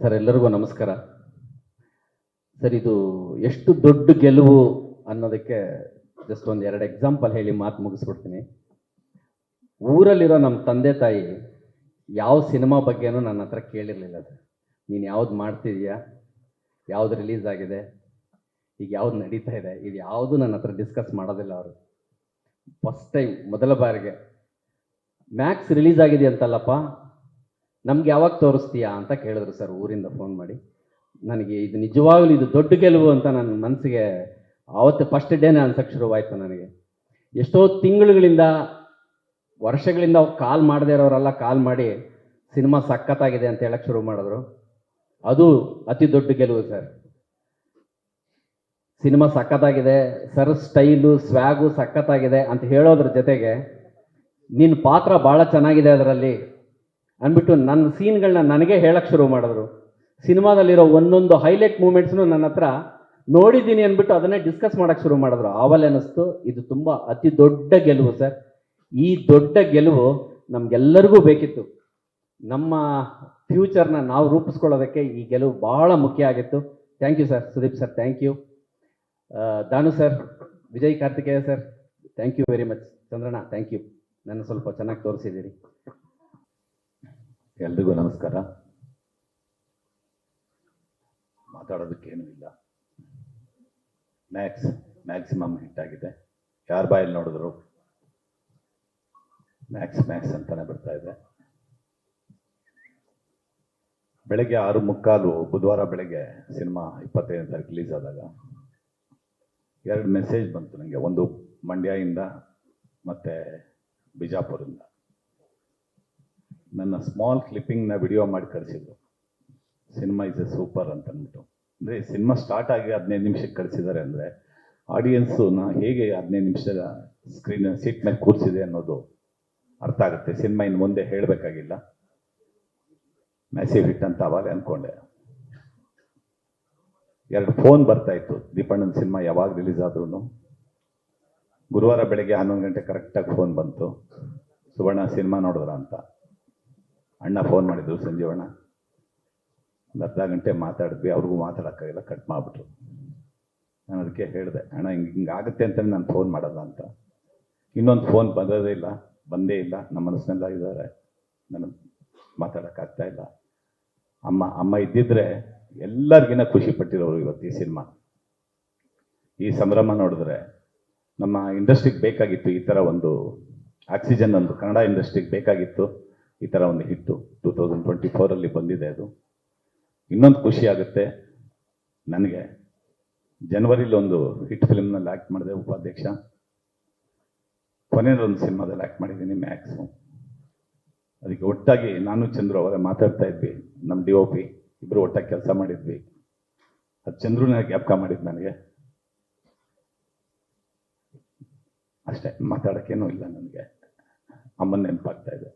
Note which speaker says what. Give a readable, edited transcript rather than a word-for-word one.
Speaker 1: Sir ಎಲ್ಲರಿಗೂ ನಮಸ್ಕಾರ. Sir ಇದು ಎಷ್ಟು ದೊಡ್ಡ ಗೆಲುವು ಅನ್ನೋದಕ್ಕೆ ಜಸ್ಟ್ ಒಂದು ಎರಡು ಎಕ್ಸಾಂಪಲ್ ಹೇಳಿ ಮಾತು ಮುಗಿಸ್ಬಿಡ್ತೀನಿ. ಊರಲ್ಲಿರೋ ನಮ್ಮ ತಂದೆ ತಾಯಿ ಯಾವ ಸಿನಿಮಾ ಬಗ್ಗೆನೂ ನನ್ನ ಹತ್ರ ಕೇಳಿರಲಿಲ್ಲ ಸರ್. ನೀನು ಯಾವ್ದು ಮಾಡ್ತಿದೀಯಾ, ಯಾವ್ದು ರಿಲೀಸ್ ಆಗಿದೆ, ಈಗ ಯಾವ್ದು ನಡೀತಾ ಇದೆ, ಇದು ಯಾವುದು ನನ್ನ ಹತ್ರ ಡಿಸ್ಕಸ್ ಮಾಡೋದಿಲ್ಲ ಅವರು. ಫಸ್ಟ್ ಟೈಮ್ ಮೊದಲ ಬಾರಿಗೆ ಮ್ಯಾಕ್ಸ್ ರಿಲೀಸ್ ಆಗಿದೆ ಅಂತಲ್ಲಪ್ಪ, ನಮ್ಗೆ ಯಾವಾಗ ತೋರಿಸ್ತೀಯಾ ಅಂತ ಕೇಳಿದ್ರು ಸರ್ ಊರಿಂದ ಫೋನ್ ಮಾಡಿ. ನನಗೆ ಇದು ನಿಜವಾಗ್ಲೂ ಇದು ದೊಡ್ಡ ಗೆಲುವು ಅಂತ ನನ್ನ ಮನಸ್ಸಿಗೆ ಆವತ್ತು ಫಸ್ಟ್ ಡೇನೇ ಅನ್ಸಕ್ಕೆ ಶುರುವಾಯಿತು. ನನಗೆ ಎಷ್ಟೋ ತಿಂಗಳುಗಳಿಂದ ವರ್ಷಗಳಿಂದ ಕಾಲ್ ಮಾಡದೇ ಇರೋರೆಲ್ಲ ಕಾಲ್ ಮಾಡಿ ಸಿನಿಮಾ ಸಖತ್ತಾಗಿದೆ ಅಂತ ಹೇಳಕ್ಕೆ ಶುರು ಮಾಡಿದ್ರು. ಅದು ಅತಿ ದೊಡ್ಡ ಗೆಲುವು ಸರ್. ಸಿನಿಮಾ ಸಖತ್ತಾಗಿದೆ ಸರ್, ಸ್ಟೈಲು ಸ್ವ್ಯಾಗು ಸಖತ್ತಾಗಿದೆ ಅಂತ ಹೇಳೋದ್ರ ಜೊತೆಗೆ ನಿನ್ನ ಪಾತ್ರ ಭಾಳ ಚೆನ್ನಾಗಿದೆ ಅದರಲ್ಲಿ ಅಂದ್ಬಿಟ್ಟು ನನ್ನ ಸೀನ್ಗಳನ್ನ ನನಗೆ ಹೇಳಕ್ಕೆ ಶುರು ಮಾಡಿದ್ರು. ಸಿನಿಮಾದಲ್ಲಿರೋ ಒಂದೊಂದು ಹೈಲೈಟ್ ಮೂಮೆಂಟ್ಸ್ನು ನನ್ನ ಹತ್ರ ನೋಡಿದ್ದೀನಿ ಅಂದ್ಬಿಟ್ಟು ಅದನ್ನೇ ಡಿಸ್ಕಸ್ ಮಾಡೋಕ್ಕೆ ಶುರು ಮಾಡಿದ್ರು. ಆವಲ್ಲಿ ಅನ್ನಿಸ್ತು ಇದು ತುಂಬ ಅತಿ ದೊಡ್ಡ ಗೆಲುವು ಸರ್. ಈ ದೊಡ್ಡ ಗೆಲುವು ನಮಗೆಲ್ಲರಿಗೂ ಬೇಕಿತ್ತು. ನಮ್ಮ ಫ್ಯೂಚರ್ನ ನಾವು ರೂಪಿಸ್ಕೊಳ್ಳೋದಕ್ಕೆ ಈ ಗೆಲುವು ಭಾಳ ಮುಖ್ಯ ಆಗಿತ್ತು. Thank you sir. Sudeep sir thank you. Danu sir, Vijay Karthikeya sir thank you very much. Chandranna thank you, ನನ್ನ ಸ್ವಲ್ಪ ಚೆನ್ನಾಗಿ ತೋರಿಸಿದ್ದೀರಿ.
Speaker 2: ಎಲ್ರಿಗೂ ನಮಸ್ಕಾರ. ಮಾತಾಡೋದಕ್ಕೇನೂ ಇಲ್ಲ. ಮ್ಯಾಕ್ಸಿಮಮ್ ಹಿಟ್ ಆಗಿದೆ. ಯಾರ ಬಾಯಲ್ಲಿ ನೋಡಿದ್ರು ಮ್ಯಾಕ್ಸ್ ಅಂತಾನೆ ಬರ್ತಾ ಇದೆ. ಬೆಳಗ್ಗೆ 6:45 ಬುಧವಾರ ಬೆಳಗ್ಗೆ ಸಿನಿಮಾ 25ನೇ ತಾರೀಕು ರಿಲೀಸ್ ಆದಾಗ 2 ಮೆಸೇಜ್ ಬಂತು ನನಗೆ. ಒಂದು ಮಂಡ್ಯದಿಂದ ಮತ್ತು ಬಿಜಾಪುರಿಂದ. ನನ್ನ ಸ್ಮಾಲ್ ಕ್ಲಿಪ್ಪಿಂಗ್ನ ವಿಡಿಯೋ ಮಾಡಿ ಕಳಿಸಿದ್ರು. ಸಿನಿಮಾ ಇಸ್ ಎ ಸೂಪರ್ ಅಂತ ಅಂದ್ಬಿಟ್ಟು. ಅಂದರೆ ಸಿನಿಮಾ ಸ್ಟಾರ್ಟ್ ಆಗಿ 15 ನಿಮಿಷಕ್ಕೆ ಕಳಿಸಿದ್ದಾರೆ ಅಂದರೆ ಆಡಿಯನ್ಸನ್ನ ಹೇಗೆ 15 ನಿಮಿಷದ ಸ್ಕ್ರೀನ್ ಸೀಟ್ ಮೇಲೆ ಕೂರಿಸಿದೆ ಅನ್ನೋದು ಅರ್ಥ ಆಗುತ್ತೆ. ಸಿನಿಮಾ ಇನ್ನು ಮುಂದೆ ಹೇಳಬೇಕಾಗಿಲ್ಲ. ಮ್ಯಾಸಿವ್ ಹಿಟ್ ಅಂತ ಅವಾಗ ಅಂದ್ಕೊಂಡೆ. 2 ಫೋನ್ ಬರ್ತಾ ಇತ್ತು. ದೀಪಣ್ಣನ ಸಿನಿಮಾ ಯಾವಾಗ ರಿಲೀಸ್ ಆದ್ರೂ ಗುರುವಾರ ಬೆಳಗ್ಗೆ 11 ಗಂಟೆ ಕರೆಕ್ಟಾಗಿ ಫೋನ್ ಬಂತು. ಸುವರ್ಣ ಸಿನಿಮಾ ನೋಡಿದ್ರ ಅಂತ ಅಣ್ಣ ಫೋನ್ ಮಾಡಿದ್ರು, ಸಂಜೀವಣ್ಣ. ಒಂದು ಅರ್ಧ ಗಂಟೆ ಮಾತಾಡಿದ್ವಿ. ಅವ್ರಿಗೂ ಮಾತಾಡೋಕ್ಕಾಗಿಲ್ಲ, ಕಟ್ ಮಾಡಿಬಿಟ್ರು. ನಾನು ಅದಕ್ಕೆ ಹೇಳಿದೆ, ಅಣ್ಣ ಹಿಂಗಾಗುತ್ತೆ ಅಂತಲೇ ನಾನು ಫೋನ್ ಮಾಡಲ್ಲ ಅಂತ. ಇನ್ನೊಂದು ಫೋನ್ ಬಂದೇ ಇಲ್ಲ. ನಮ್ಮ ಮನಸ್ಸಿನೆಲ್ಲ ಇದ್ದಾರೆ, ನಾನು ಮಾತಾಡೋಕ್ಕಾಗ್ತಾ ಇಲ್ಲ. ಅಮ್ಮ ಇದ್ದಿದ್ರೆ ಎಲ್ಲರಿಗಿನ್ನ ಖುಷಿ ಪಟ್ಟಿರೋರು ಇವತ್ತು ಈ ಸಿನಿಮಾ. ಈ ಸಂಭ್ರಮ ನೋಡಿದ್ರೆ ನಮ್ಮ ಇಂಡಸ್ಟ್ರಿಗೆ ಬೇಕಾಗಿತ್ತು ಈ ಥರ ಒಂದು ಆಕ್ಸಿಜನ್. ಒಂದು ಕನ್ನಡ ಇಂಡಸ್ಟ್ರಿಗೆ ಬೇಕಾಗಿತ್ತು ಈ ಥರ ಒಂದು ಹಿಟ್ಟು. 2024 ಬಂದಿದೆ ಅದು. ಇನ್ನೊಂದು ಖುಷಿ ಆಗುತ್ತೆ ನನಗೆ. ಜನವರಿಲಿ ಒಂದು ಹಿಟ್ ಫಿಲ್ಮ್ನಲ್ಲಿ ಆ್ಯಕ್ಟ್ ಮಾಡಿದೆ, ಉಪಾಧ್ಯಕ್ಷ. ಕೊನೆಯದೊಂದು ಸಿನಿಮಾದಲ್ಲಿ ಆ್ಯಕ್ಟ್ ಮಾಡಿದ್ದೀನಿ, ಮ್ಯಾಕ್ಸು. ಅದಕ್ಕೆ ಒಟ್ಟಾಗಿ ನಾನು ಚಂದ್ರು ಅವಾಗ ಮಾತಾಡ್ತಾ ಇದ್ವಿ. ನಮ್ಮ DOP ಇಬ್ಬರು ಒಟ್ಟಾಗಿ ಕೆಲಸ ಮಾಡಿದ್ವಿ. ಅದು ಚಂದ್ರನ ಜ್ಞಾಪಕ ಮಾಡಿದ್ದು ನನಗೆ. ಅಷ್ಟೇ, ಮಾತಾಡೋಕ್ಕೇನೂ ಇಲ್ಲ ನನಗೆ. ಅಮ್ಮನ ನೆನಪಾಗ್ತಾ ಇದೆ.